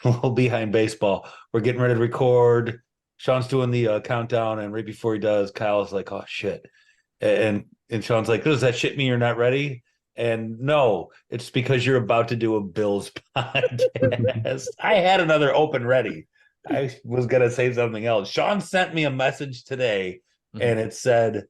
Well, behind baseball, we're getting ready to record. Sean's doing the countdown, and right before he does, Kyle's like, "Oh shit," and Sean's like, "Does that shit mean you're not ready?" And no, it's because you're about to do a Bills podcast. I had another open ready. I was gonna say something else. Sean sent me a message today, and it said,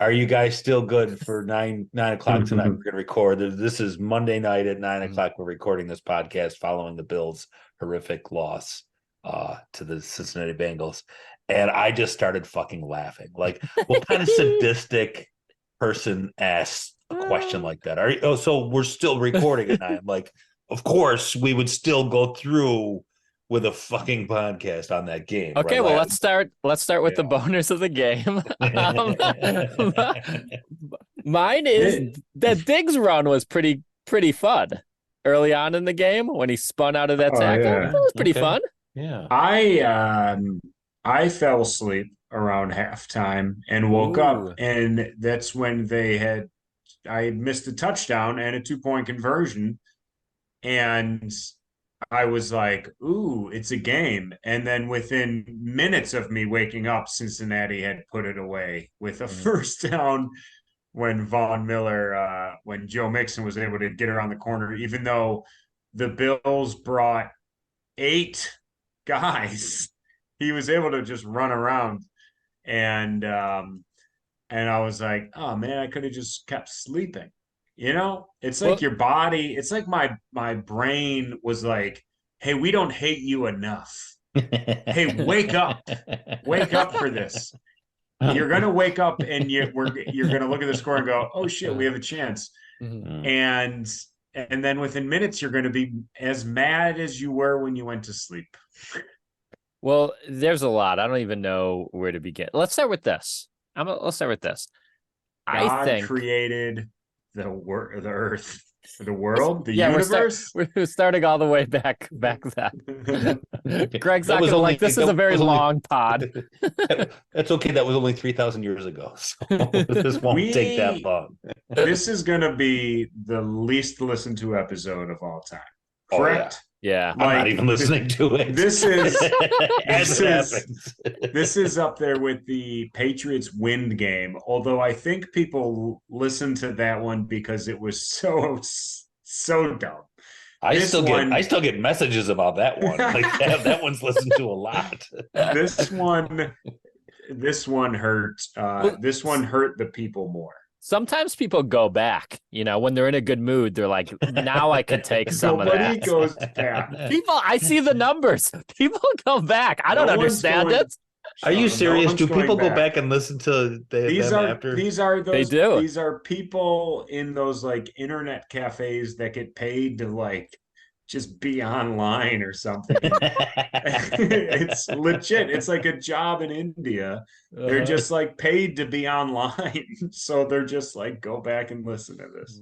"Are you guys still good for nine o'clock tonight? We're gonna record. This is Monday night at 9 o'clock. We're recording this podcast following the Bills' horrific loss to the Cincinnati Bengals." And I just started fucking laughing. Like, what kind of sadistic person asks a question like that? So we're still recording at 9. Like, of course we would still go through with a fucking podcast on that game. Okay, right? well, let's start with the boners of the game. Mine is that Diggs run was pretty fun early on in the game when he spun out of that tackle. Yeah. That was pretty fun. Yeah. I fell asleep around halftime and woke up, and that's when I missed a touchdown and a 2-point conversion, and I was like, ooh, it's a game. And then within minutes of me waking up, Cincinnati had put it away with a first down when when Joe Mixon was able to get around the corner, even though the Bills brought 8 guys. He was able to just run around, and I was like, oh man, I could have just kept sleeping. It's like your body, it's like my brain was like, hey, we don't hate you enough. Hey, wake up. Wake up for this. You're gonna wake up and you're gonna look at the score and go, oh shit, we have a chance. And then within minutes, you're gonna be as mad as you were when you went to sleep. Well, there's a lot. I don't even know where to begin. Let's start with this. Let's start with this. God I think created the earth, the world, the universe. We're starting all the way back then. Greg's not gonna like this. Is a very long pod. That's okay. That was only 3,000 years ago, so this won't take that long. This is gonna be the least listened to episode of all time. Correct? Oh, yeah. I'm not even listening to it. This is up there with the Patriots wind game. Although I think people listened to that one because it was so dumb. I still get messages about that one. Like that one's listened to a lot. This one hurt. This one hurt the people more. Sometimes people go back, when they're in a good mood. They're like, now I can take some of that. Nobody goes back. I see the numbers. People go back. I don't understand it. Are you serious? Do people go back and listen to these after? These are those. They do. These are people in those like internet cafes that get paid to like just be online or something. It's legit. It's like a job in India. They're just like paid to be online. So they're just like, go back and listen to this.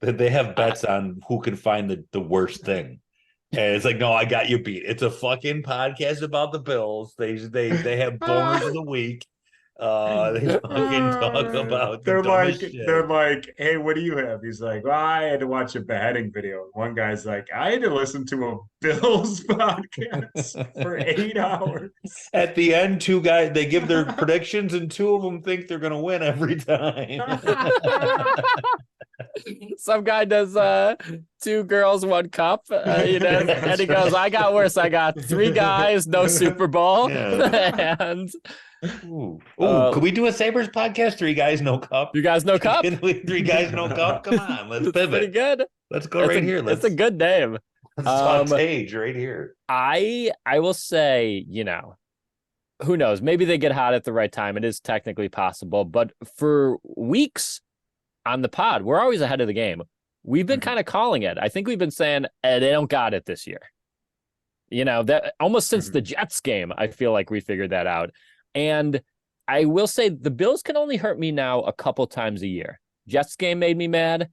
They have bets on who can find the worst thing. And it's like, no, I got you beat. It's a fucking podcast about the Bills. They have boners of the week. They fucking talk about they're like, hey, what do you have? He's like, well, I had to watch a beheading video. One guy's like, I had to listen to a Bills podcast for 8 hours. At the end, 2 guys, they give their predictions, and 2 of them think they're gonna win every time. Some guy does 2 girls, 1 cup, and he goes, I got worse. I got 3 guys, no Super Bowl. Yeah. And could we do a Sabres podcast? 3 guys, no cup. 3 guys, no cup. 3 guys, no cup. Come on, let's pivot. Pretty good. Let's go here. It's a good name. Let's talk Tage right here. I will say, who knows? Maybe they get hot at the right time. It is technically possible, but for weeks on the pod, we're always ahead of the game. We've been kind of calling it. I think we've been saying they don't got it this year. That almost since the Jets game, I feel like we figured that out. And I will say the Bills can only hurt me now a couple times a year. Jets game made me mad.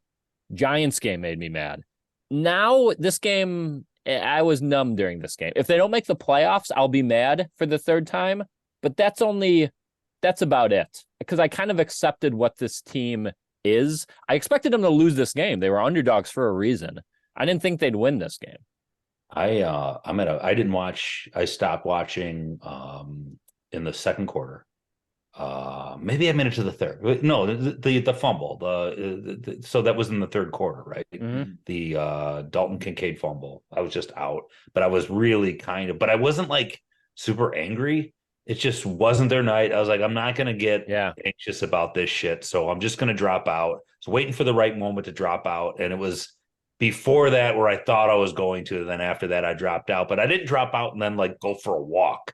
Giants game made me mad. Now this game, I was numb during this game. If they don't make the playoffs, I'll be mad for the 3rd time. But that's about it. Because I kind of accepted what this team is. I expected them to lose this game. They were underdogs for a reason. I didn't think they'd win this game. I didn't watch. I stopped watching in the second quarter. Maybe I made it to the third. No, the fumble. So that was in the third quarter, right? Mm-hmm. The Dalton Kincaid fumble. I was just out, but I was really but I wasn't like super angry. It just wasn't their night. I was like, I'm not gonna get Yeah. anxious about this shit, so I'm just gonna drop out. So waiting for the right moment to drop out, and it was before that where I thought I was going to. Then after that, I dropped out, but I didn't drop out and then like go for a walk.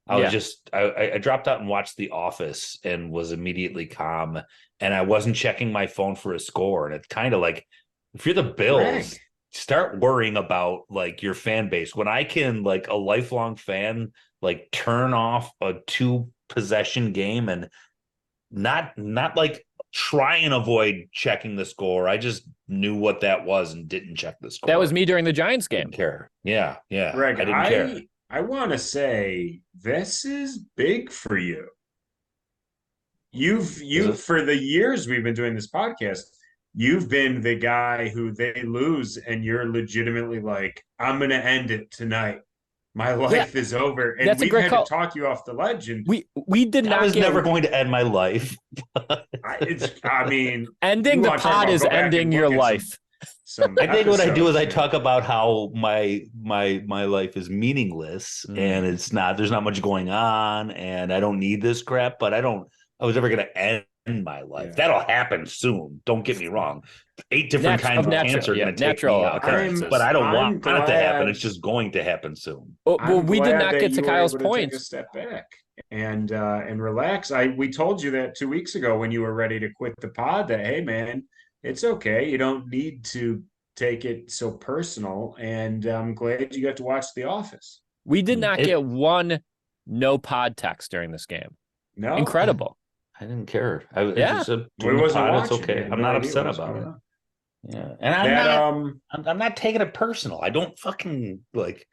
Yeah. I dropped out and watched The Office and was immediately calm. And I wasn't checking my phone for a score. And it's kind of like, if you're the Greg. Bills, start worrying about like your fan base. When I can, like a lifelong fan, like turn off a 2 possession game and not like try and avoid checking the score. I just knew what that was and didn't check the score. That was me during the Giants game. Didn't care. Yeah. Greg, I didn't care. I want to say this is big for you. You've for the years we've been doing this podcast, you've been the guy who they lose and you're legitimately like, I'm gonna end it tonight. My life is over. And That's a we've great had call. to talk you off the ledge. And We did I not was get never going to end my life. I mean, ending you the wanna talk pod about is go back and ending look your at life. some I think what I do is I episodes, talk man. about how my life is meaningless and there's not much going on and I don't need this crap, but I was never going to end my life. Yeah. That'll happen soon. Don't get me wrong. 8 different kinds of cancer are going to take me natural out. occurrences. But I don't want I'm it to happen. glad It's just going to happen soon. Well, I'm we did glad not that get to you were Kyle's able to take a point. step back and relax. We told you that 2 weeks ago when you were ready to quit the pod that hey man, it's okay. You don't need to take it so personal. And I'm glad you got to watch The Office. We did not get one no pod text during this game. No, Incredible. I didn't care. Yeah. Just doing we the wasn't pod. It's watching. okay. We had I'm no not idea upset what was about going it. on. Yeah, and I'm not taking it personal. I don't fucking like.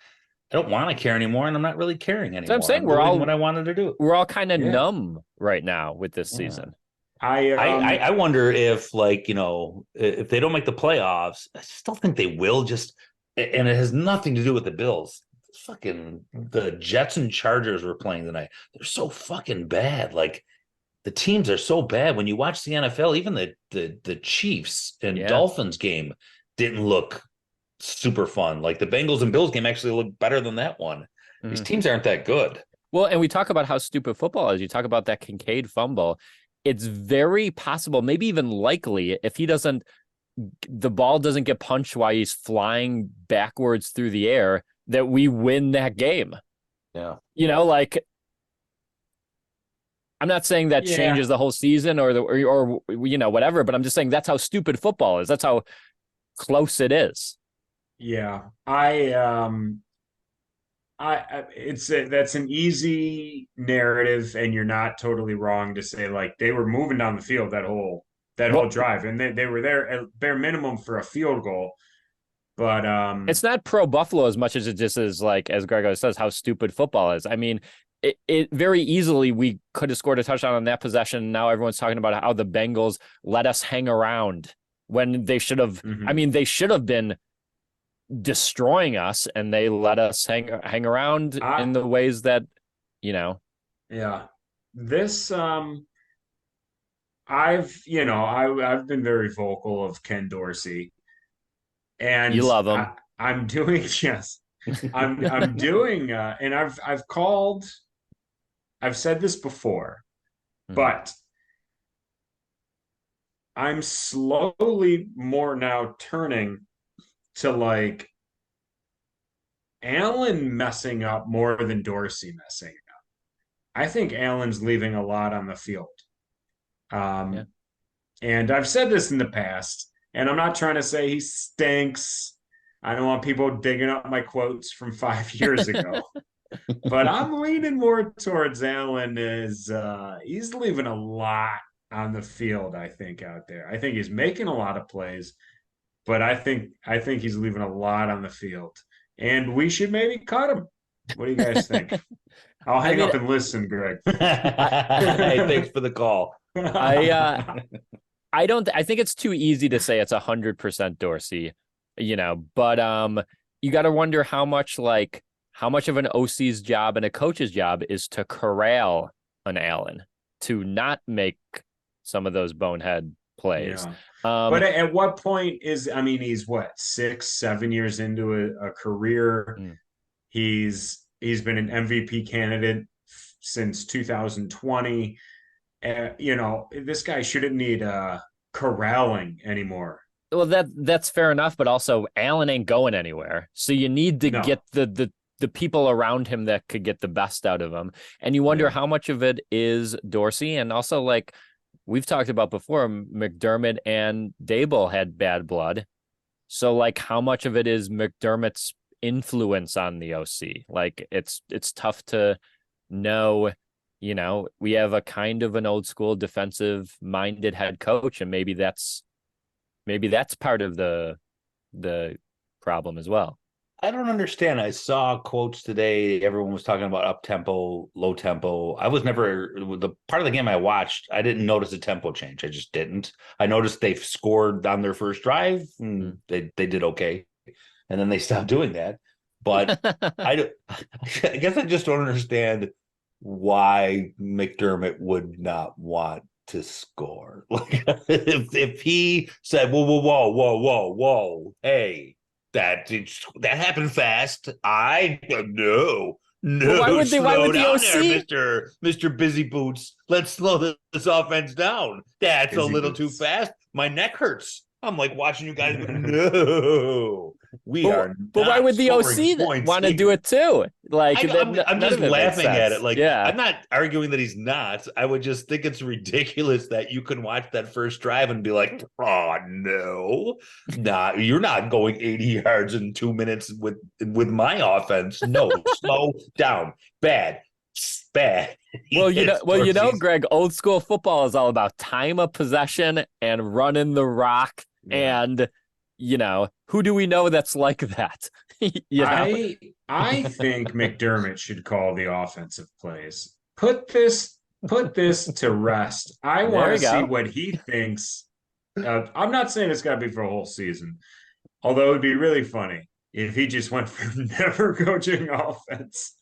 I don't want to care anymore, and I'm not really caring anymore. So I'm saying I'm doing what I wanted to do. We're all kind of Yeah. numb right now with this season. I wonder if like if they don't make the playoffs, I still think they will. And it has nothing to do with the Bills. Fucking the Jets and Chargers were playing tonight. They're so fucking bad. Like the teams are so bad. When you watch the NFL, even the Chiefs and Dolphins game didn't look super fun. Like the Bengals and Bills game actually looked better than that one. These teams aren't that good. Well, and we talk about how stupid football is. You talk about that Kincaid fumble. It's very possible, maybe even likely, if the ball doesn't get punched while he's flying backwards through the air, that we win that game. Yeah. Like I'm not saying that changes the whole season or whatever, but I'm just saying that's how stupid football is. That's how close it is. Yeah, that's an easy narrative, and you're not totally wrong to say like they were moving down the field that whole drive, and they were there at bare minimum for a field goal. But it's not pro Buffalo as much as it just is like, as Grego says, how stupid football is. I mean, it very easily we could have scored a touchdown on that possession. Now everyone's talking about how the Bengals let us hang around when they should have. I mean, they should have been destroying us, and they let us hang around in the ways that Yeah, this I've been very vocal of Ken Dorsey, and you love him. I'm doing I'm doing and I've said this before, but I'm slowly more now turning to like Allen messing up more than Dorsey messing up. I think Allen's leaving a lot on the field. And I've said this in the past, and I'm not trying to say he stinks. I don't want people digging up my quotes from 5 years ago. But I'm leaning more towards Allen as he's leaving a lot on the field, I think, out there. I think he's making a lot of plays, but I think he's leaving a lot on the field. And we should maybe cut him. What do you guys think? I'll hang up and listen, Greg. Hey, thanks for the call. I think it's too easy to say it's 100% Dorsey, but you got to wonder how much of an OC's job and a coach's job is to corral an Allen to not make some of those bonehead plays. Yeah. But at what point he's what, 6-7 years into a career. He's been an MVP candidate since 2020. This guy shouldn't need corralling anymore. Well, that's fair enough, but also Allen ain't going anywhere. So you need to get the people around him that could get the best out of him. And you wonder how much of it is Dorsey, and also, like we've talked about before, McDermott and Dable had bad blood. So like how much of it is McDermott's influence on the OC? Like it's tough to know. We have a kind of an old school defensive minded head coach, and maybe that's part of the problem as well. I don't understand. I saw quotes today. Everyone was talking about up tempo, low tempo. I was never the part of the game I watched. I didn't notice a tempo change. I just didn't. I noticed they scored on their first drive. And they did okay, and then they stopped doing that. But I guess I just don't understand why McDermott would not want to score. Like if he said, whoa, hey. That happened fast. No. Well, why would the OC, there, Mr. Busy Boots? Let's slow this offense down. That's a little too fast. My neck hurts. I'm like watching you guys. No, but why would the OC want to do it too? Like I'm just laughing at it. Like, I'm not arguing that he's not. I would just think it's ridiculous that you can watch that first drive and be like, oh no, you're not going 80 yards in 2 minutes with my offense. No, slow down. Bad. Well, Greg, old school football is all about time of possession and running the rock. Yeah. And who do we know that's like that? I think McDermott should call the offensive plays. Put this to rest. I want to see what he thinks. I'm not saying it's got to be for a whole season, although it would be really funny if he just went from never coaching offense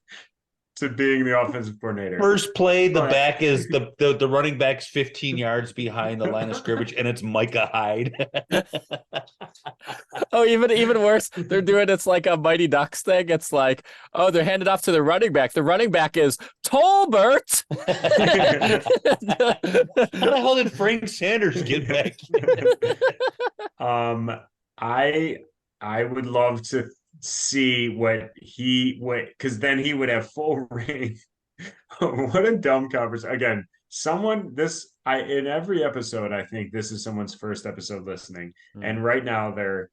to being the offensive coordinator. First play, the back is the running back's 15 yards behind the line of scrimmage, and it's Micah Hyde. Oh, even worse, they're doing it's like a Mighty Ducks thing. It's like, oh, they're handed off to the running back. The running back is Tolbert. How the hell did Frank Sanders get back? I would love to see because then he would have full reign. What a dumb conversation. Again, in every episode, I think this is someone's first episode listening. And right now they're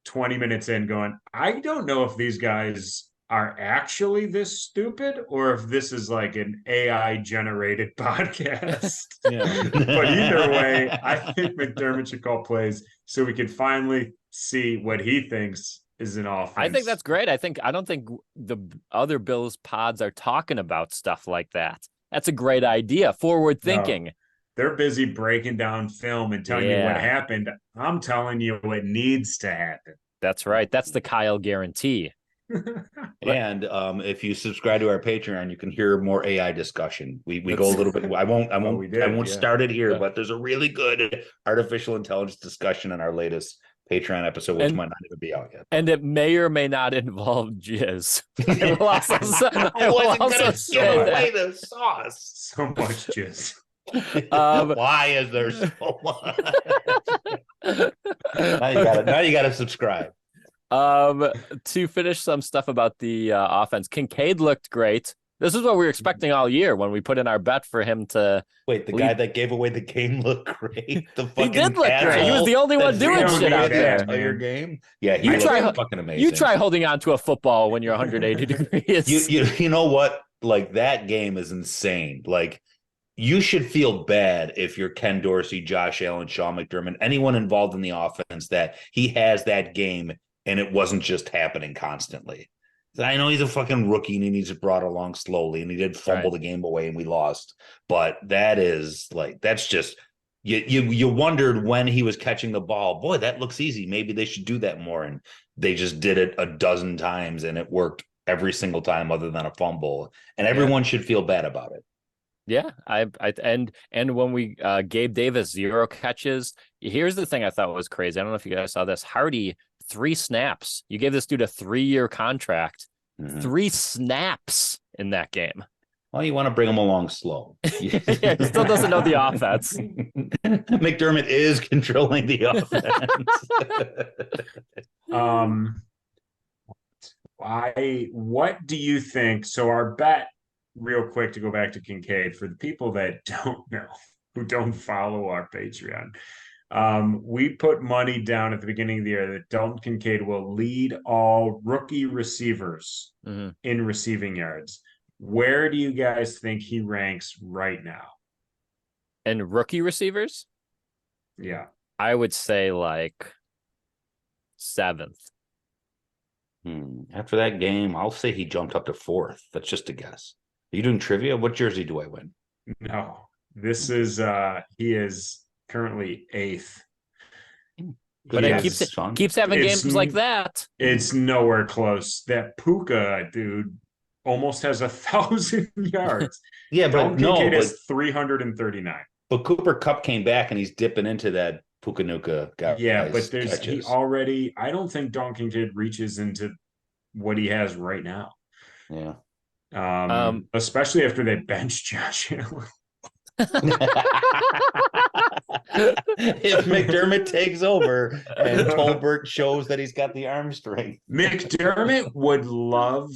20 minutes in going, I don't know if these guys are actually this stupid or if this is like an AI generated podcast. But either way, I think McDermott should call plays so we can finally see what he thinks is an offense. I think that's great. I don't think the other Bills pods are talking about stuff like that. That's a great idea. Forward thinking. No, they're busy breaking down film and telling you what happened. I'm telling you what needs to happen. That's right. That's the Kyle guarantee. And if you subscribe to our Patreon, you can hear more AI discussion. We go a little bit. I won't start it here, but there's a really good artificial intelligence discussion in our latest Patreon episode, which might not even be out yet. And it may or may not involve jizz. I will also say away the sauce. So much jizz. Why is there so much? Now you gotta subscribe. To finish some stuff about the offense, Kincaid looked great. This is what we were expecting all year when we put in our bet for him to wait. The guy that gave away the game looked great. He did look great. He was the only one doing shit out there. Entire game. Yeah, he looked fucking amazing. You try holding on to a football when you're 180 degrees. You know what? Like that game is insane. Like you should feel bad if you're Ken Dorsey, Josh Allen, Sean McDermott, anyone involved in the offense that he has that game and it wasn't just happening constantly. I know he's a fucking rookie and he's brought along slowly and he did fumble the game away and we lost. But that's just you wondered when he was catching the ball. Boy, that looks easy. Maybe they should do that more. And they just did it a dozen times, and it worked every single time, other than a fumble. And everyone should feel bad about it. Yeah, and when we Gabe Davis 0 catches. Here's the thing I thought was crazy. I don't know if you guys saw this. Hardy 3 snaps. You gave this dude a 3-year contract. 3 snaps in that game. Well, you want to bring him along slow. Yeah, he still doesn't know the offense. McDermott is controlling the offense. What do you think? So our bet, real quick, to go back to Kincaid, for the people that don't know, who don't follow our Patreon, we put money down at the beginning of the year that Dalton Kincaid will lead all rookie receivers in receiving yards. Where do you guys think he ranks right now? And rookie receivers? Yeah. I would say like 7th. After that game, I'll say he jumped up to 4th. That's just a guess. Are you doing trivia? What jersey do I win? No. This is he is currently 8th. But it keeps having games like that. It's nowhere close. That Puka dude almost has 1,000 yards. Yeah, but Kincaid has 339. But Cooper Kupp came back and he's dipping into that Puka guy. Yeah, but I don't think Dalton Kincaid reaches into what he has right now. Yeah. Especially after they bench Josh Allen. If McDermott takes over and Tolbert shows that he's got the arm strength. McDermott would love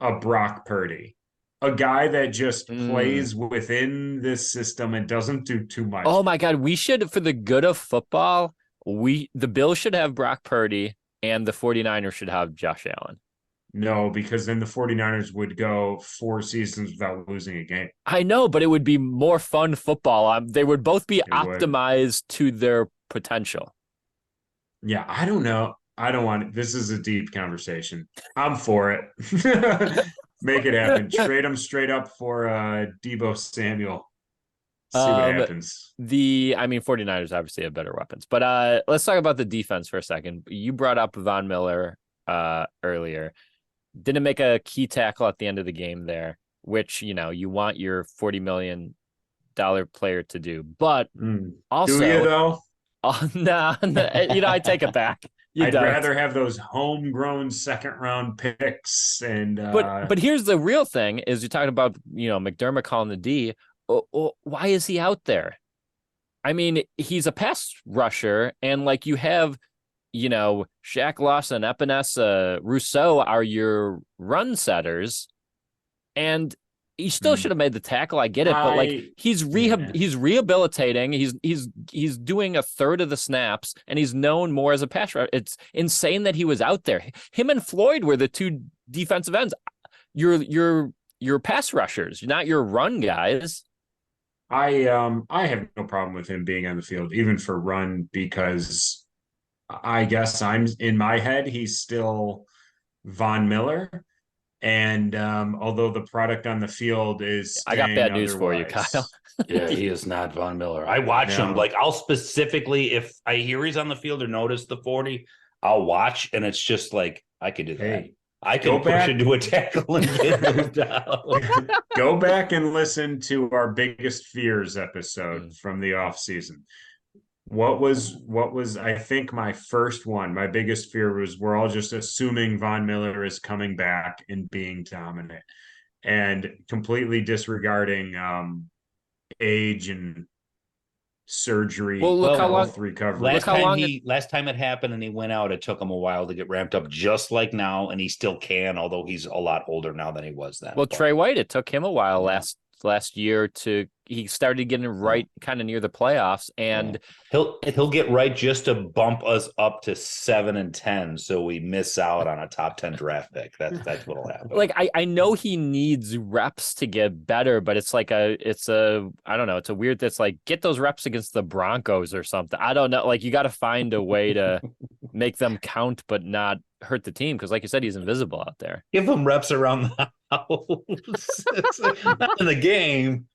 a Brock Purdy, a guy that just plays within this system and doesn't do too much. Oh my God, we should, for the good of football, the Bills should have Brock Purdy and the 49ers should have Josh Allen. No, because then the 49ers would go 4 seasons without losing a game. I know, but it would be more fun football. They would both be optimized to their potential. Yeah, I don't know. I don't want it. This is a deep conversation. I'm for it. Make it happen. Trade him straight up for Deebo Samuel. See what happens. 49ers obviously have better weapons. But let's talk about the defense for a second. You brought up Von Miller earlier. Didn't make a key tackle at the end of the game there, which, you want your $40 million player to do. But also... Do you, though? Nah, I take it back. I'd rather have those homegrown second-round picks. And But here's the real thing, is you're talking about, McDermott calling the D. Why is he out there? I mean, he's a pass rusher, and like you have... Shaq Lawson, Epinesa, Rousseau are your run setters, and he still should have made the tackle. I get it, but like he's rehabilitating. He's doing a third of the snaps, and he's known more as a pass rusher. It's insane that he was out there. Him and Floyd were the 2 defensive ends. You're pass rushers, not your run guys. I have no problem with him being on the field, even for run, because I guess I'm in my head, he's still Von Miller. And although the product on the field is, I got bad news for you, Kyle. Yeah, he is not Von Miller. I watch him. Like, I'll specifically, if I hear he's on the field or notice the 40, I'll watch, and it's just like, I could do that. Hey, I can push into a tackle and get moved out. Go back and listen to our biggest fears episode from the off season. What was I think my first one, my biggest fear was we're all just assuming Von Miller is coming back and being dominant and completely disregarding age and surgery. Well, look how long recovery. Last time it happened and he went out, it took him a while to get ramped up, just like now, and he still can, although he's a lot older now than he was then. Well, Trey White, it took him a while last year he started getting right kind of near the playoffs, and he'll get right just to bump us up to 7 and 10, so we miss out on a top 10 draft pick. That's what'll happen. Like I know he needs reps to get better, but it's like I don't know, it's a weird, that's like, get those reps against the Broncos or something. I don't know, like you got to find a way to make them count but not hurt the team, because like you said, he's invisible out there. Give him reps around the house. Not in the game.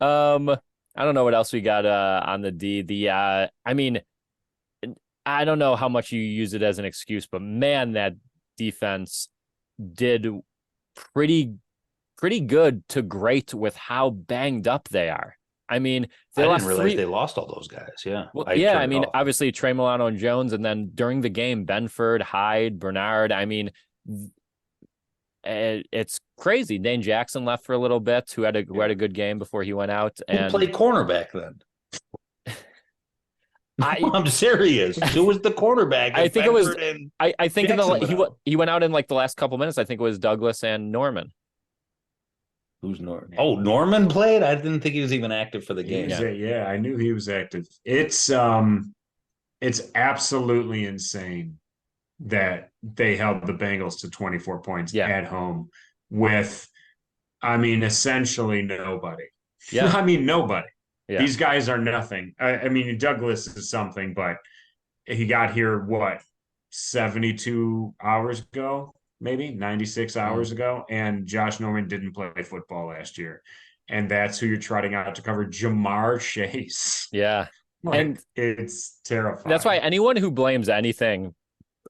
All I don't know what else we got on the D. I mean, I don't know how much you use it as an excuse, but man, that defense did pretty good to great with how banged up they are. I mean, they I lost didn't realize three. they lost all those guys. Yeah. Well, I yeah, I turned it mean, off. obviously Trey Milano and Jones, and then during the game, Benford, Hyde, Bernard. I mean, it's crazy. Dane Jackson left for a little bit, who had a good game before he went out. Who And played cornerback then? I I'm serious. Who was the cornerback? I think it was And I think Jackson he went out in like the last couple minutes. I think it was Douglas and Norman. Who's Norman? Oh, Norman played? I didn't think he was even active for the game. Yeah, I knew he was active. It's absolutely insane that they held the Bengals to 24 points at home with, I mean, essentially nobody. Yeah. I mean, nobody. Yeah. These guys are nothing. I mean, Douglas is something, but he got here, what, 72 hours ago? Maybe 96 hours ago, and Josh Norman didn't play football last year. And that's who you're trotting out to cover, Jamar Chase. Yeah. And it's terrifying. That's why anyone who blames anything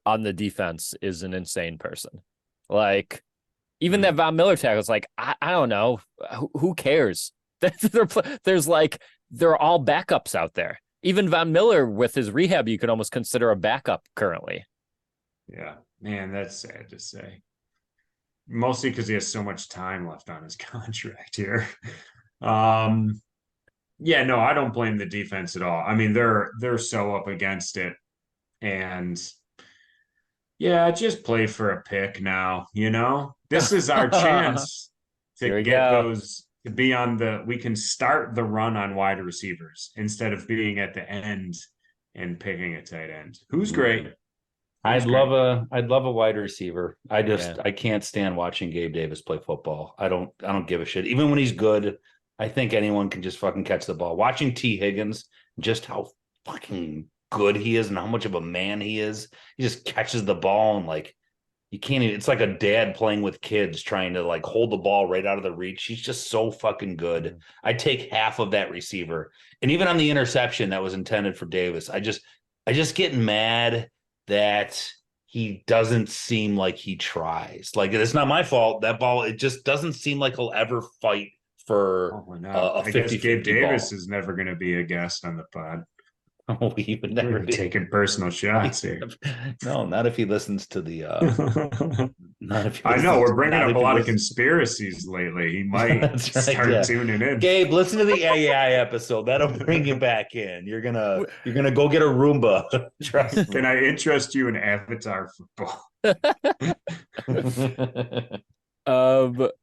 on the defense is an insane person. Like, even that Von Miller tackle is like, I don't know. Who cares? There's like, they're all backups out there. Even Von Miller with his rehab, you could almost consider a backup currently. Yeah. Man, that's sad to say. Mostly because he has so much time left on his contract here. Yeah, no, I don't blame the defense at all. I mean, they're so up against it. And yeah, just play for a pick now, you know? This is our chance to get those to be on we can start the run on wide receivers instead of being at the end and picking a tight end. Who's great? I'd love a wide receiver. I can't stand watching Gabe Davis play football. I don't give a shit. Even when he's good, I think anyone can just fucking catch the ball. Watching T. Higgins, just how fucking good he is and how much of a man he is. He just catches the ball and like you can't even, it's like a dad playing with kids trying to like hold the ball right out of the reach. He's just so fucking good. I'd take half of that receiver. And even on the interception that was intended for Davis, I just get mad that he doesn't seem like he tries. Like, it's not my fault. That ball, it just doesn't seem like he'll ever fight for a 50-50 guess Gabe Davis ball. is never going to be a guest on the pod. Oh, he would never be taking personal shots here. No, not if he listens to the not if he I know we're bringing up a lot of conspiracies lately. He might start tuning in. Gabe, listen to the AI episode. That'll bring you back in. You're gonna go get a Roomba. Trust me. Can I interest you in Avatar football?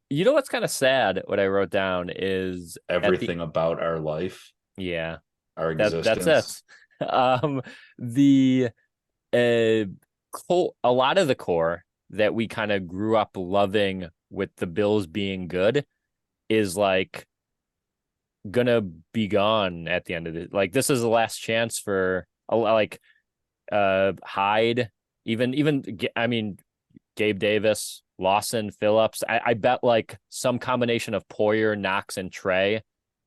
You know what's kind of sad? What I wrote down is everything about our life. Yeah. Our existence. That's it. A lot of the core that we kind of grew up loving with the Bills being good is like gonna be gone at the end of it. Like, this is the last chance for Hyde, even I mean Gabe Davis, Lawson, Phillips. I bet like some combination of Poyer, Knox, and Trey,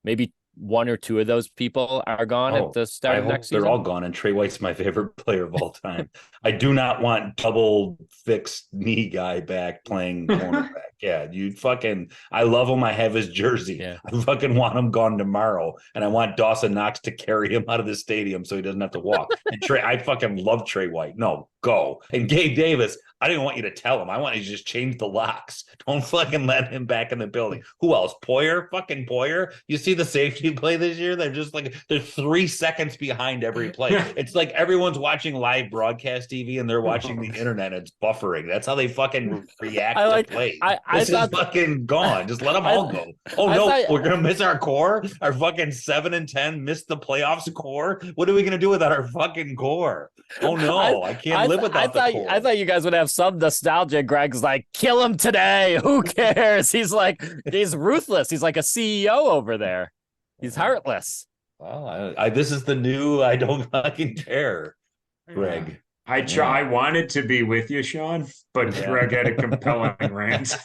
maybe one or two of those people are gone at the start of next season. They're all gone, and Trey White's my favorite player of all time. I do not want double fixed knee guy back playing cornerback. Yeah, I love him. I have his jersey. Yeah. I fucking want him gone tomorrow, and I want Dawson Knox to carry him out of the stadium so he doesn't have to walk. And I fucking love Trey White. No, go. And Gabe Davis, I didn't want you to tell him. I want you to just change the locks. Don't fucking let him back in the building. Who else? Poyer? Fucking Poyer? You see the safety play this year? They're just like, they're 3 seconds behind every play. It's like everyone's watching live broadcast TV and they're watching the internet. It's buffering. That's how they fucking react to plays. This is fucking gone. Just let them all go. Oh, no, we're going to miss our core? Our fucking 7-10 missed the playoffs core? What are we going to do without our fucking core? Oh, no, I can't live without the core. I thought you guys would have some nostalgia. Greg's like, kill him today. Who cares? He's ruthless. He's like a CEO over there. He's heartless. Well, this is the new I don't fucking care, Greg. I wanted to be with you, Sean, but Yeah. Greg had a compelling rant.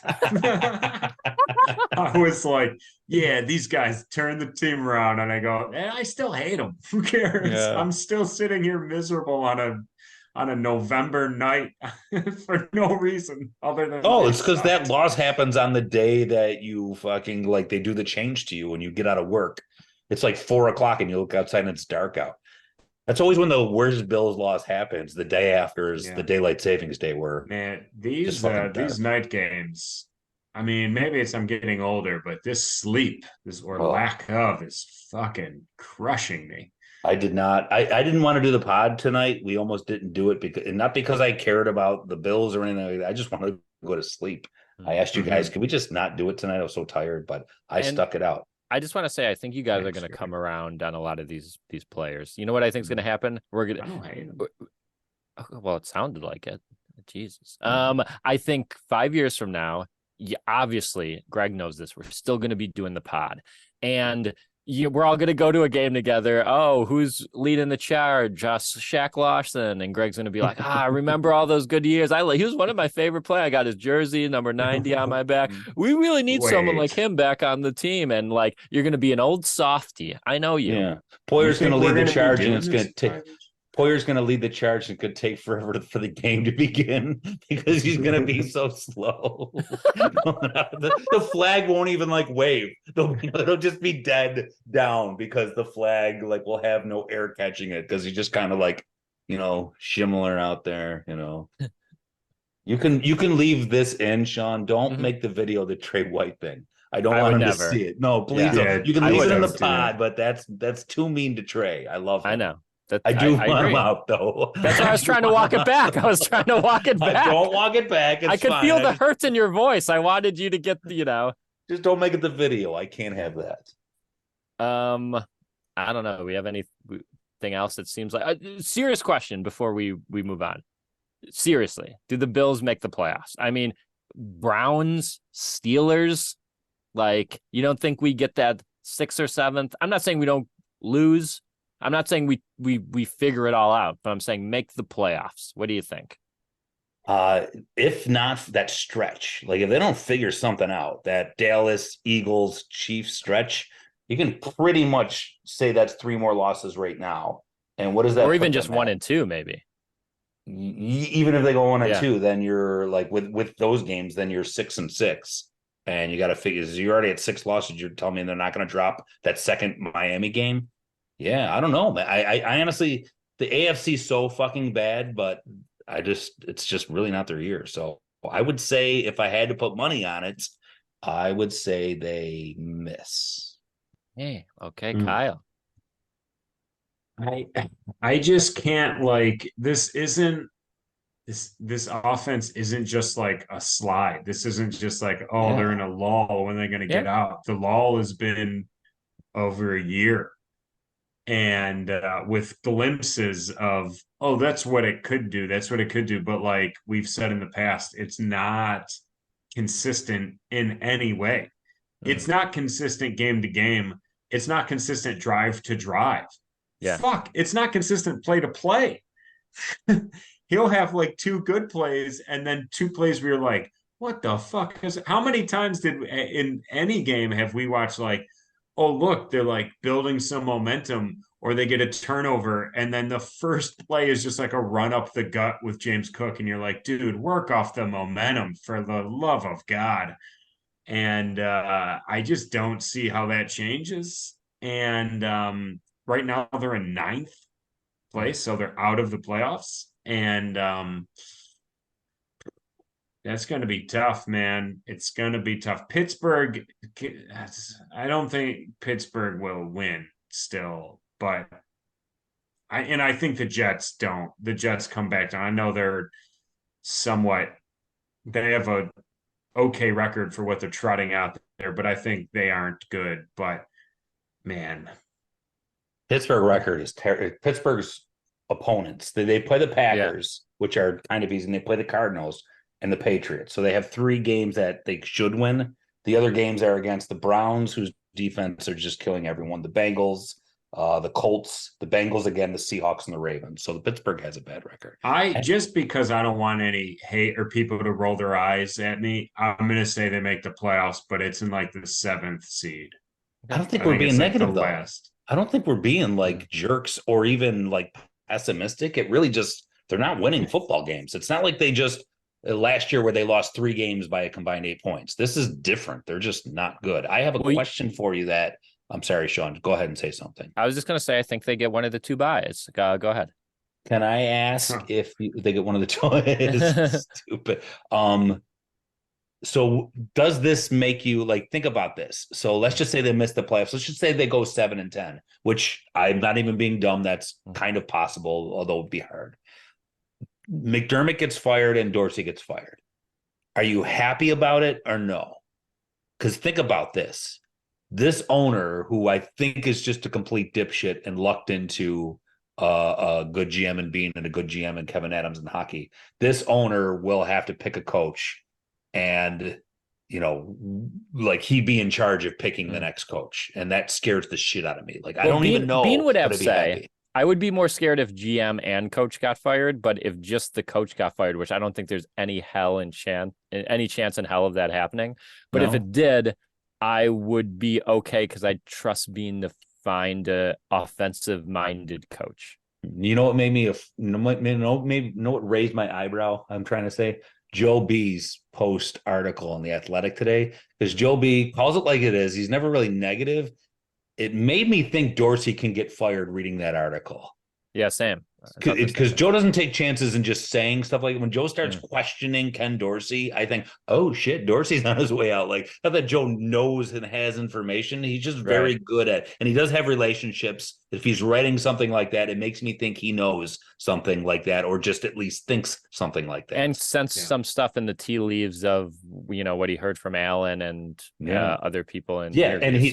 I was like, yeah, these guys turn the team around, and I go, I still hate them. Who cares? Yeah. I'm still sitting here miserable on a November night for no reason other than Oh, they it's because that sucked. loss happens on the day that you fucking like they do the change to you when you get out of work. It's like 4 o'clock and you look outside and it's dark out. That's always when the worst Bills loss happens. The day after is the Yeah, daylight savings day where man, just fucking these dark. night games. I mean, maybe it's I'm getting older, but this sleep, this or Oh, lack of, is fucking crushing me. I did not. I didn't want to do the pod tonight. We almost didn't do it because and not because I cared about the Bills or anything like that. I just wanted to go to sleep. I asked you guys, Mhm. could we just not do it tonight? I was so tired, but I And stuck it out. I just want to say, I think you guys are Thanks, going to come Greg. around on a lot of these players. You know what I think is going to happen? We're going I don't hate him. to, well, it sounded like it. Jesus. I think 5 years from now, obviously, Greg knows this. We're still going to be doing the pod, and we're all going to go to a game together. Oh, who's leading the charge? Shaq Lawson, and Greg's going to be like, I remember all those good years. He was one of my favorite players. I got his jersey, number 90 on my back. We really need someone like Wait, him back on the team, and like you're going to be an old softy. I know you. Yeah. you Poyer's going to think we're lead the going to be charge and doing it's going this to in take 5 years? Poyer's going to lead the charge and it could take forever for the game to begin because he's going to be so slow. The flag won't even like wave. It'll just be dead down because the flag like will have no air catching it because he's just kind of like, shimmler out there, You can leave this in, Sean. Don't Mhm. make the video the Trey White thing. I don't I want would him to never. see it. No, please Yeah, don't. Yeah, You can I leave please it in wouldn't. the don't do that. pod, but that's too mean to Trey. I love him. I know that. I do I want him agree. out though. That's why I was trying to walk it back. I was trying to walk it back. Don't walk it back. It's I could fine. feel the hurt in your voice. I wanted you to get, just don't make it the video. I can't have that. I don't know. We have anything else that seems like a serious question before we move on? Seriously, do the Bills make the playoffs? I mean, Browns, Steelers, like you don't think we get that 6th or 7th? I'm not saying we don't lose. I'm not saying we figure it all out, but I'm saying make the playoffs. What do you think? If not that stretch, like if they don't figure something out, that Dallas, Eagles, Chiefs stretch, you can pretty much say that's 3 more losses right now. And what does that Or put even just them 1 at? and 2, maybe. Even if they go 1 and Yeah. 2, then you're like with those games, then you're 6-6, and you got to figure. You're already at 6 losses. You're telling me they're not going to drop that second Miami game? Yeah, I don't know. I honestly, the AFC is so fucking bad, but it's just really not their year. So I would say if I had to put money on it, I would say they miss. Hey, okay, Mm. Kyle. I just can't like this isn't this offense isn't just like a slide. This isn't just like, oh, they're in Yeah. a lull when they're gonna Yeah. get out. The lull has been over a year. And with glimpses of, oh, that's what it could do. That's what it could do. But like we've said in the past, it's not consistent in any way. It's not consistent game to game. It's not consistent drive to drive. Yeah. Fuck, it's not consistent play to play. He'll have like 2 good plays and then 2 plays where you're like, what the fuck? Because how many times did in any game have we watched like, oh, look, they're like building some momentum or they get a turnover and then the first play is just like a run up the gut with James Cook and you're like, dude, work off the momentum for the love of God. And I just don't see how that changes. And right now they're in 9th place, so they're out of the playoffs. And that's going to be tough, man. It's going to be tough. Pittsburgh, I don't think Pittsburgh will win still, but I think the Jets don't. The Jets come back down. I know they have a okay record for what they're trotting out there, but I think they aren't good. But man, Pittsburgh record is terrible. Pittsburgh's opponents, they play the Packers, which are kind of easy, and they play the Cardinals and the Patriots. So they have 3 games that they should win. The other games are against the Browns, whose defense are just killing everyone, the Bengals, the Colts, the Bengals again, the Seahawks, and the Ravens. So the Pittsburgh has a bad record. Just because I don't want any hate or people to roll their eyes at me, I'm gonna say they make the playoffs, but it's in like the 7th seed. I don't think I we're think being it's like negative the though. last. I don't think we're being like jerks or even like pessimistic. It really just they're not winning football games. It's not like they just last year where they lost 3 games by a combined 8 points. This is different. They're just not good. I have a question for you that I'm sorry, Sean. Go ahead and say something. I was just going to say I think they get one of the 2 byes. Go ahead. Can I ask if they get one of the 2? Stupid. So does this make you like think about this? So let's just say they miss the playoffs. Let's just say they go 7-10, which I'm not even being dumb. That's kind of possible, although it'd be hard. McDermott gets fired and Dorsey gets fired. Are you happy about it or no? Because think about this. This owner, who I think is just a complete dipshit and lucked into a good GM and being a good GM and Kevin Adams in hockey, this owner will have to pick a coach and, you know, like he'd be in charge of picking the next coach. And that scares the shit out of me. Like, I don't even know. Bean would have to say, I would be more scared if GM and coach got fired, but if just the coach got fired, which I don't think there's any chance in hell of that happening. But if it did, I would be okay because I trust Bean to find a offensive-minded coach. You know what made me what raised my eyebrow? I'm trying to say Joe B's post article in the Athletic today, because Joe B calls it like it is. He's never really negative. It made me think Dorsey can get fired reading that article. Yeah, same. Because Joe doesn't take chances in just saying stuff like when Joe starts questioning Ken Dorsey, I think, oh shit, Dorsey's on his way out. Like, not that Joe knows and has information. He's just very good at, and he does have relationships. If he's writing something like that, it makes me think he knows something like that, or just at least thinks something like that. And sense some stuff in the tea leaves of, you know, what he heard from Allen and other people. And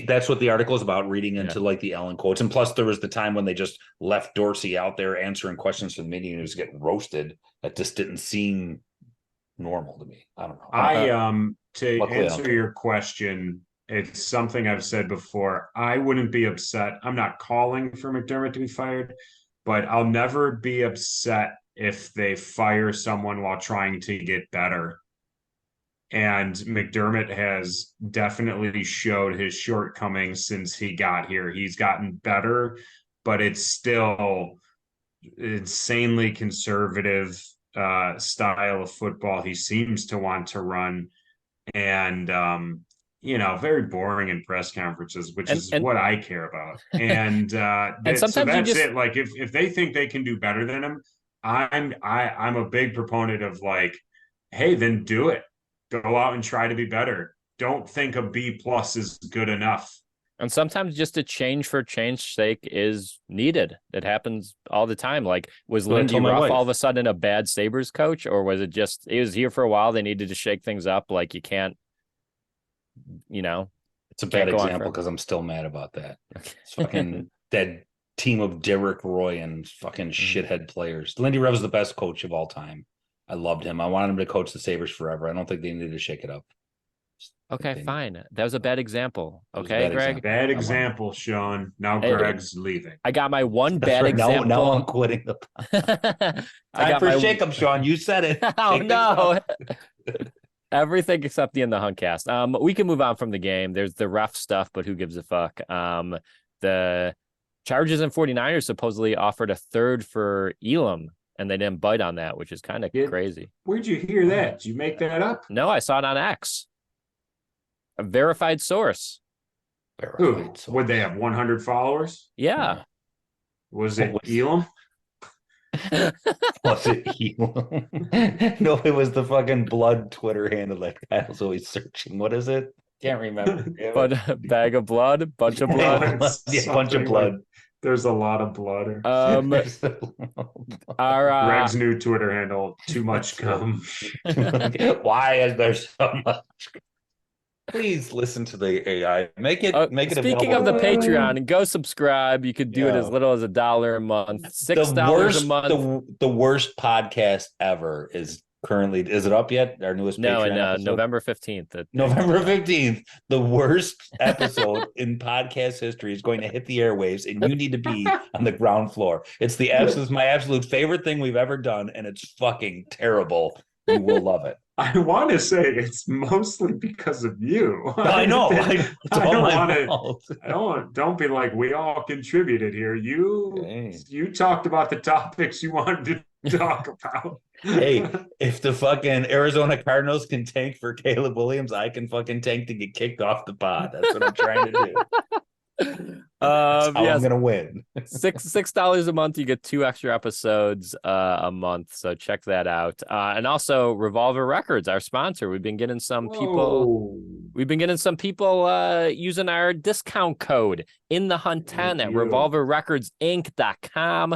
that's what the article is about, reading into like the Allen quotes. And plus there was the time when they just left Dorsey out there answering questions from the media and he was getting roasted. That just didn't seem normal to me. I don't know. To answer your question, it's something I've said before. I wouldn't be upset. I'm not calling for McDermott to be fired, but I'll never be upset if they fire someone while trying to get better. And McDermott has definitely showed his shortcomings since he got here. He's gotten better, but it's still insanely conservative style of football he seems to want to run. And very boring in press conferences, which is what I care about. And sometimes that's it. Like if they think they can do better than him, I'm a big proponent of like, hey, then do it. Go out and try to be better. Don't think a B+ is good enough. And sometimes just a change for change's sake is needed. It happens all the time. Like, was Lindy Ruff all of a sudden a bad Sabres coach, or was it just he was here for a while? They needed to shake things up. Like, you can't. It's a bad example because I'm still mad about that. It's fucking that team of Derek Roy and fucking shithead players. Lindy Ruff is the best coach of all time. I loved him. I wanted him to coach the Sabres forever. I don't think they needed to shake it up. Okay, fine. That was a bad example. Okay, Greg? Bad example, Sean. Now Greg's leaving. I got my one bad example. Now I'm quitting the podcast. Time for shake 'em, Sean. You said it. Oh, no. Everything except the In the Huntcast. We can move on from the game. There's the ref stuff, but who gives a fuck? The Chargers and 49ers supposedly offered a third for Elam, and they didn't bite on that, which is kind of crazy. Where'd you hear that? Did you make that up? No, I saw it on X. A verified source. Would they have 100 followers? Yeah. Was it Elam? Was it Elam? No, it was the fucking blood Twitter handle that guy was always searching. What is it? Can't remember. But a bag of blood, bunch of blood. Bunch of blood. There's a lot of blood. Greg's new Twitter handle, too much cum. Why is there so much? Please listen to the AI. Make it Speaking of the Patreon, go subscribe. You could do it as little as $1 a month, $6 a month. The worst podcast ever is currently, is it up yet? Our newest No, Patreon and episode? November 15th. November 15th, the worst episode in podcast history is going to hit the airwaves, and you need to be on the ground floor. It's my absolute favorite thing we've ever done, and it's fucking terrible. You will love it. I want to say it's mostly because of you. I know. It's all my fault. Don't be like we all contributed here. You talked about the topics you wanted to talk about. Hey, if the fucking Arizona Cardinals can tank for Caleb Williams, I can fucking tank to get kicked off the pod. That's what I'm trying to do. That's how I'm gonna win. $6 a month, you get 2 extra episodes a month, so check that out. And also Revolver Records, our sponsor. We've been getting some people using our discount code in the Hunt 10 at revolverrecordsinc.com.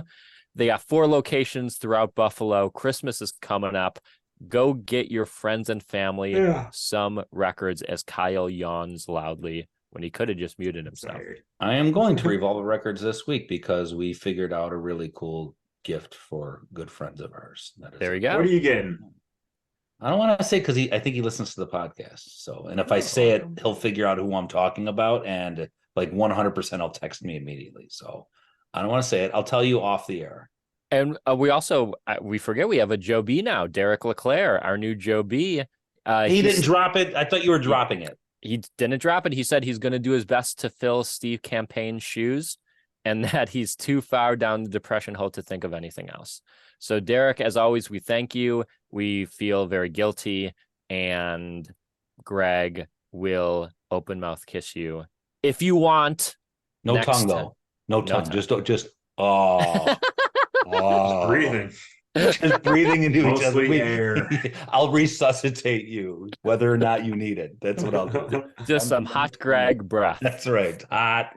They got 4 locations throughout Buffalo. Christmas is coming up. Go get your friends and family some records, as Kyle yawns loudly when he could have just muted himself. I am going to Revolver Records this week because we figured out a really cool gift for good friends of ours. There you go. What are you getting? I don't want to say because I think he listens to the podcast. So, and if I say it, he'll figure out who I'm talking about, and like 100% he'll text me immediately. So I don't want to say it. I'll tell you off the air. And we forget we have a Joe B now, Derek LeClaire, our new Joe B. He didn't drop it. I thought you were dropping it. He didn't drop it. He said he's going to do his best to fill Steve Campaign's shoes, and that he's too far down the depression hole to think of anything else. So, Derek, as always, we thank you. We feel very guilty, and Greg will open mouth kiss you if you want. No tongue, though. No tongue. Just just breathing. Just breathing into each other. Air. I'll resuscitate you, whether or not you need it. That's what I'll do. Just some hot Greg breath. That's right. Hot.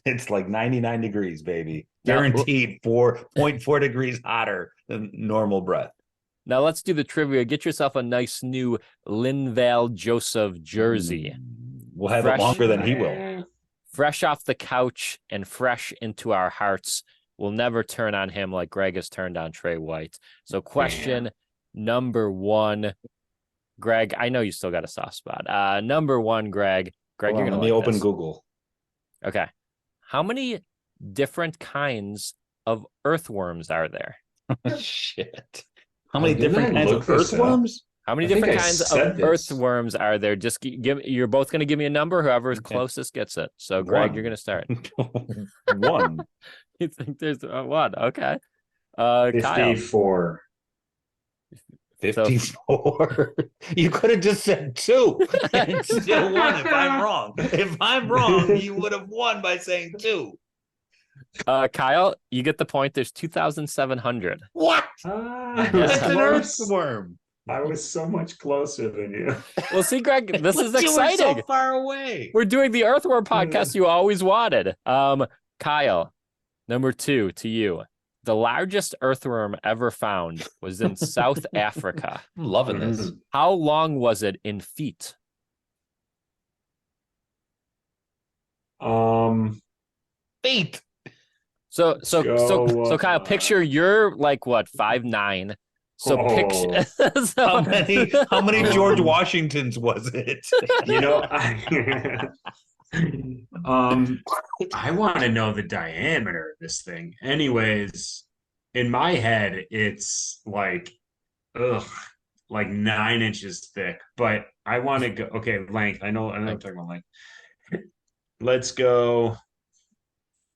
It's like 99 degrees, baby. Guaranteed 4.4 degrees hotter than normal breath. Now let's do the trivia. Get yourself a nice new Linval Joseph jersey. We'll have it longer than he will. Fresh off the couch and fresh into our hearts. We'll never turn on him like Greg has turned on Trey White. So question number 1, Greg, I know you still got a soft spot. Number 1, Greg, you're going to let me open Google. Okay. How many different kinds of earthworms are there? Shit. How many different kinds of earthworms? How many different kinds of earthworms are there? Just you're both going to give me a number. Whoever is closest gets it. So, Greg, you're going to start. 1. You think there's one? Okay. 54. 54. You could have just said 2 and still won if I'm wrong. If I'm wrong, you would have won by saying 2. Kyle, you get the point. There's 2,700. What? That's an earthworm. I was so much closer than you. Well, see, Greg, this is exciting. You were so far away. We're doing the earthworm podcast you always wanted. Kyle, number 2 to you. The largest earthworm ever found was in South Africa. I'm loving this. How long was it in feet? Feet. So Kyle, picture you're like what, 5'9". So picture how many George Washingtons was it? I want to know the diameter of this thing. Anyways, in my head, it's like 9 inches thick. But I want to go. Okay, length. I know. I'm talking about length. Let's go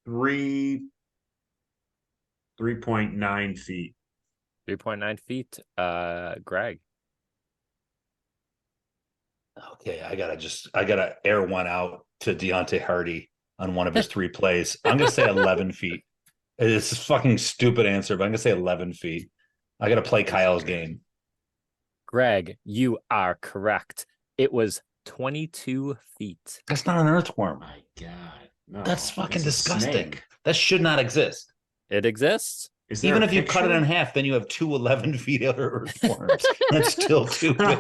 3.9 feet. 3.9 feet. Greg. Okay, I gotta air one out to Deontay Hardy on one of his 3 plays. I'm gonna say 11 feet. It's a fucking stupid answer, but I'm gonna say 11 feet. I gotta play Kyle's game. Greg, you are correct. It was 22 feet. That's not an earthworm. Oh my God. No, that's fucking disgusting. That should not exist. It exists. Even if you cut it in half, then you have 2 11 feet other earthworms. That's still too big.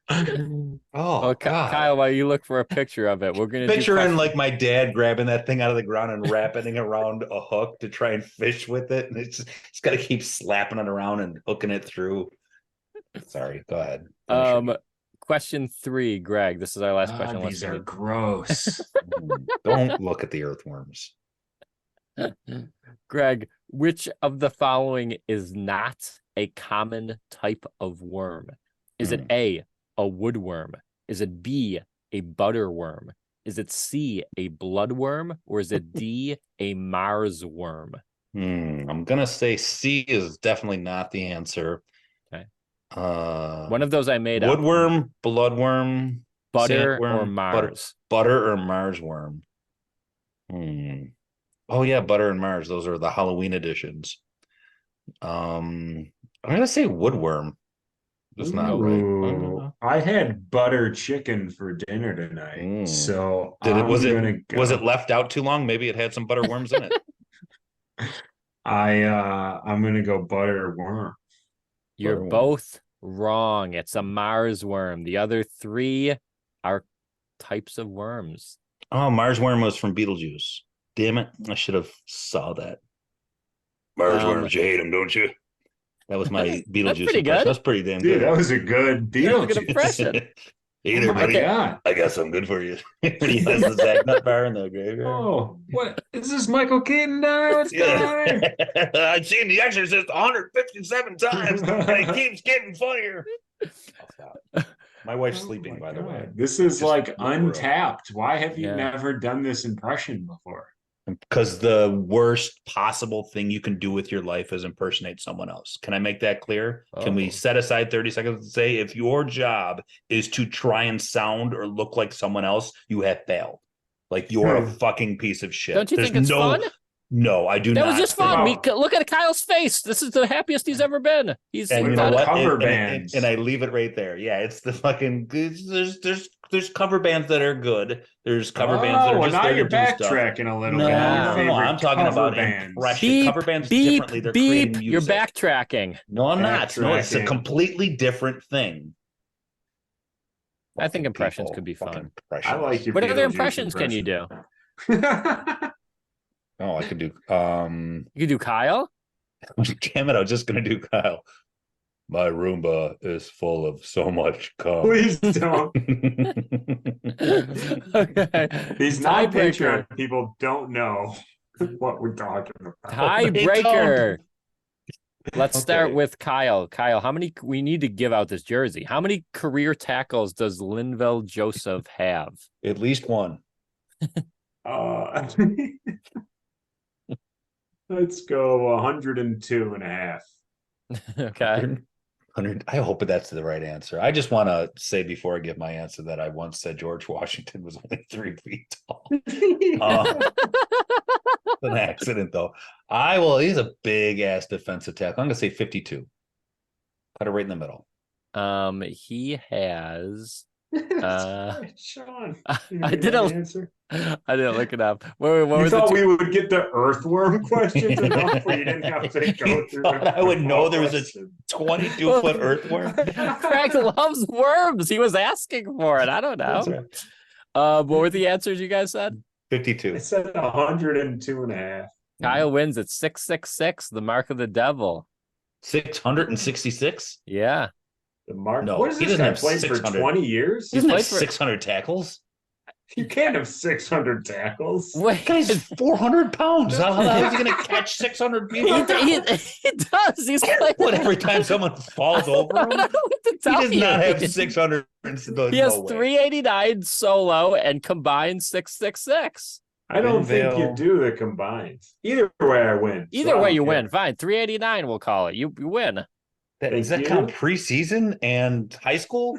Oh God. Kyle, while you look for a picture of it, we're gonna Picturing like my dad grabbing that thing out of the ground and wrapping it around a hook to try and fish with it, and it's got to keep slapping it around and hooking it through. Sorry, go ahead. Question 3, Greg. This is our last question. These are gross. Don't look at the earthworms. Greg, which of the following is not a common type of worm? Is it A, a woodworm? Is it B, a butterworm? Is it C, a bloodworm? Or is it D, a Mars worm? I'm gonna say C is definitely not the answer. Okay. One of those I made up. Woodworm, bloodworm, butter, sandworm, or Mars? Butter or Mars worm. Oh yeah, butter and Mars. Those are the Halloween editions. I'm gonna say woodworm. That's not right. I had butter chicken for dinner tonight. So was it left out too long? Maybe it had some butter worms in it. I'm gonna go butter worm. You're both wrong. It's a Mars worm. The other 3 are types of worms. Oh, Mars worm was from Beetlejuice. Damn it. I should have saw that. Mars worms, you hate them, don't you? That was my Beetlejuice That's pretty impression. good. That's pretty damn good. Dude, that was a good Beetlejuice. Good impression. Hey there, buddy. I got something good for you. He has the Zagnut bar in the graveyard. Oh, what is this, Michael Keaton down? What's going on? I've seen The Exorcist 157 times, and it keeps getting funnier. My wife's sleeping, by the way. This is like Untapped. Why have you never done this impression before? Because the worst possible thing you can do with your life is impersonate someone else. Can I make that clear? Can we set aside 30 seconds and say, if your job is to try and sound or look like someone else, you have failed. Like, you're a fucking piece of shit. Don't you think it's fun? No, I do not. That was just fun. Look at Kyle's face. This is the happiest he's ever been. He's and you know what? Cover bands. And I leave it right there. Yeah, it's the fucking there's cover bands that are good. There's cover bands that are just there to do stuff. Backtracking a little bit. No, I'm talking about impression. Cover bands differently. They're creating music. You're backtracking. No, I'm not. No, it's a completely different thing. I think impressions could be fun. I like your. What other impressions can you do? Oh, I could do. You could do Kyle. Damn it! I was just gonna do Kyle. My Roomba is full of so much cum. Please don't. Okay. These non-Patreon people don't know what we're talking about. Tiebreaker. Let's start with Kyle. Kyle, how many? We need to give out this jersey. How many career tackles does Linval Joseph have? At least one. Let's go 102 and a half. Okay. 100. I hope that's the right answer. I just want to say before I give my answer that I once said George Washington was only 3 feet tall. An accident, though. He's a big ass defensive tackle. I'm gonna say 52. Cut it right in the middle. He has. Sean, I didn't look it up. What you thought we would get the earthworm questions enough where you didn't have to go through. I would know there was a 22-foot earthworm. Craig loves worms. He was asking for it. I don't know. Right. What were the answers you guys said? 52. I said 102 and a half. Kyle wins at 666, the mark of the devil. 666? Yeah. The mark. No, what is he this doesn't guy played for 20 years? He's played for 600 tackles. You can't have 600 tackles. Wait, guy's 400 pounds. How is he going to catch 600 people? He does. He's like, what, every time someone falls over him? He does not have 600. He has 389 solo and combined 666. I don't think you do the combined. Either way, I win. Either way, you win. Fine. 389, we'll call it. You win. Does that count preseason and high school?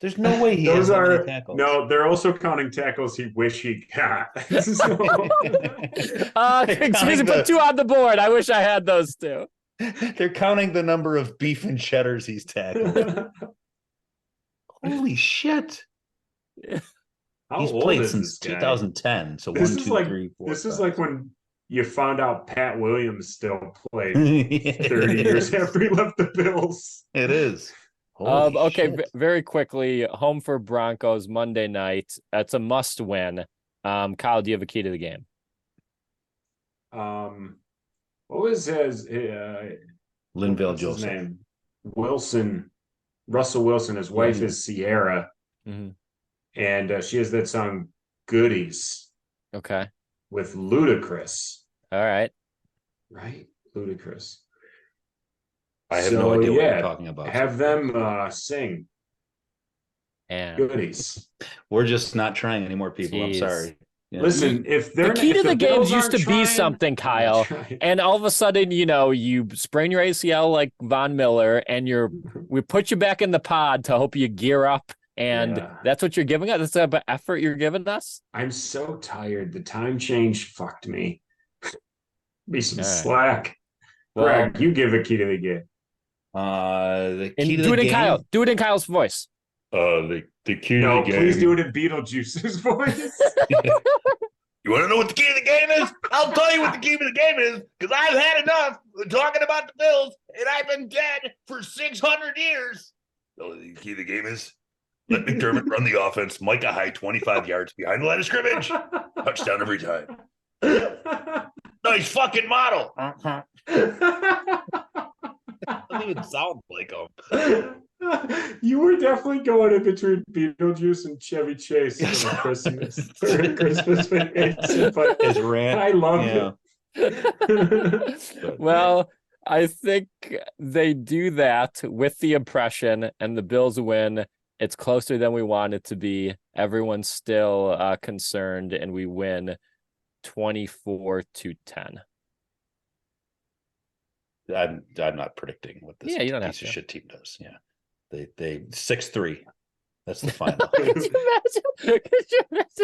There's no way he has that many tackles. No, they're also counting tackles he wish he got. Excuse me, put 2 on the board. I wish I had those 2. They're counting the number of beef and cheddars he's tackled. Holy shit. He's played since 2010. So this 1, 2, 3, 4. This is like when you found out Pat Williams still played 30 years after he left the Bills. It is. Okay, shit. very quickly, home for Broncos Monday night. That's a must win. Kyle, do you have a key to the game? What was Linville what's his Joseph. name? Wilson, Russell Wilson. His wife is Sierra, Mm-hmm. and she has that song "Goodies" Okay. with Ludacris, All right. right? Ludacris. I have no So idea what you're yeah, talking about. have them sing And "Goodies." We're just not trying anymore, people. I'm geez. sorry. Yeah. Listen, if The they're key to if the the games Bills used aren't to be trying, something, I'm not Kyle. trying. And all of a sudden, you sprain your ACL like Von Miller, and we put you back in the pod to hope you gear up. And Yeah. that's what you're giving us. That's the effort you're giving us. I'm so tired. The time change fucked me. Be some All right. slack. Well, Greg, you give a key to the game. The key and to do the it in game. Kyle. Do it in Kyle's voice. The key No, to the game. please do it in Beetlejuice's voice. You want to know what the key to the game is? I'll tell you what the key to the game is, because I've had enough talking about the Bills, and I've been dead for 600 years. So the key to the game is let McDermott run the offense, Micah Hyde 25 yards behind the line of scrimmage. Touchdown every time. Nice fucking model. Doesn't even sound like him. You were definitely going in between Beetlejuice and Chevy Chase for Christmas vacation, but His rant. I loved it. Well, I think they do that with the impression, and the Bills win. It's closer than we want it to be. Everyone's still concerned, and we win 24-10. I'm not predicting what this you don't piece have to. of shit team does. Yeah. They 6-3. That's the final. Could you imagine?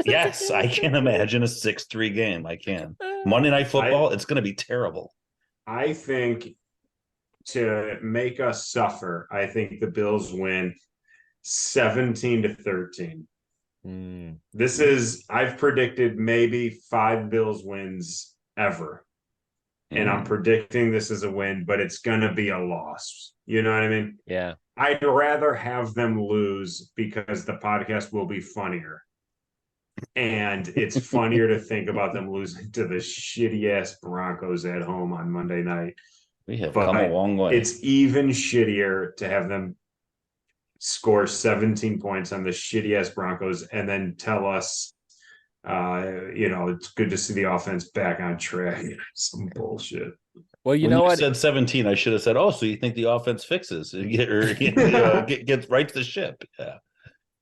Yes, I can imagine a 6-3 game. I can. Monday Night Football, it's going to be terrible. I think to make us suffer, I think the Bills win 17-13. This is, I've predicted maybe 5 Bills wins ever. And I'm predicting this is a win, but it's going to be a loss. You know what I mean? Yeah. I'd rather have them lose because the podcast will be funnier. And it's funnier to think about them losing to the shitty ass Broncos at home on Monday night. We have come a long way. It's even shittier to have them score 17 points on the shitty ass Broncos and then tell us, it's good to see the offense back on track. Some bullshit. Well, when know what? Said 17. I should have said, "Oh, so you think the offense fixes gets right to the ship?" Yeah.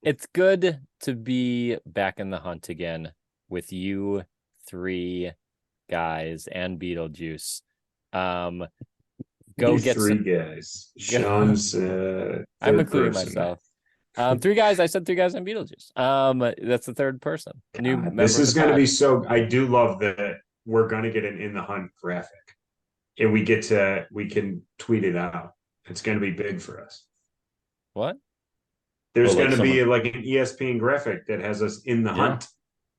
It's good to be back in the hunt again with you 3 guys and Beetlejuice. Go you get 3 guys. Sean's. I'm including myself. 3 guys. I said 3 guys and Beetlejuice. That's the third person. God, this is going to be so. I do love that we're going to get an in the hunt graphic, and we can tweet it out. It's going to be big for us. What? There's going to be like an ESPN graphic that has us in the hunt.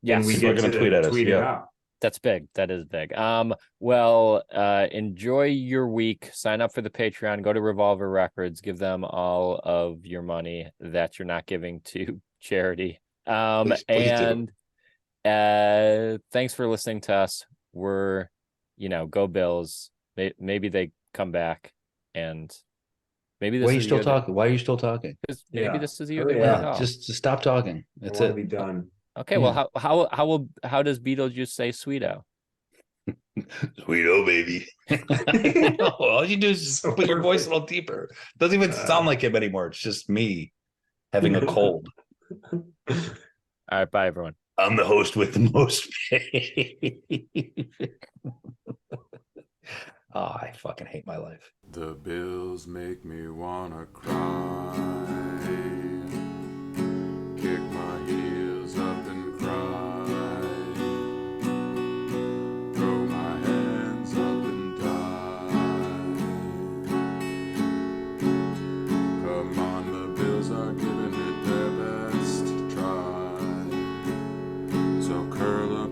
Yes, and we get to tweet it out. That's big. That is big. Well, enjoy your week. Sign up for the Patreon. Go to Revolver Records. Give them all of your money that you're not giving to charity. Please and thanks for listening to us. We're, go Bills. Maybe they come back, and maybe this. Why are you still talking? Why are you still talking? Maybe this is you. Just stop talking. That's it. Be done. Okay, well, how does Beetlejuice say Sweeto? Sweeto, baby. All you do is put your voice a little deeper. It doesn't even sound like him anymore. It's just me having a cold. All right, bye, everyone. I'm the host with the most pain. I fucking hate my life. The Bills make me wanna cry. Kick my heels up and cry. Throw my hands up and die. Come on, the Bills are giving it their best try. So curl up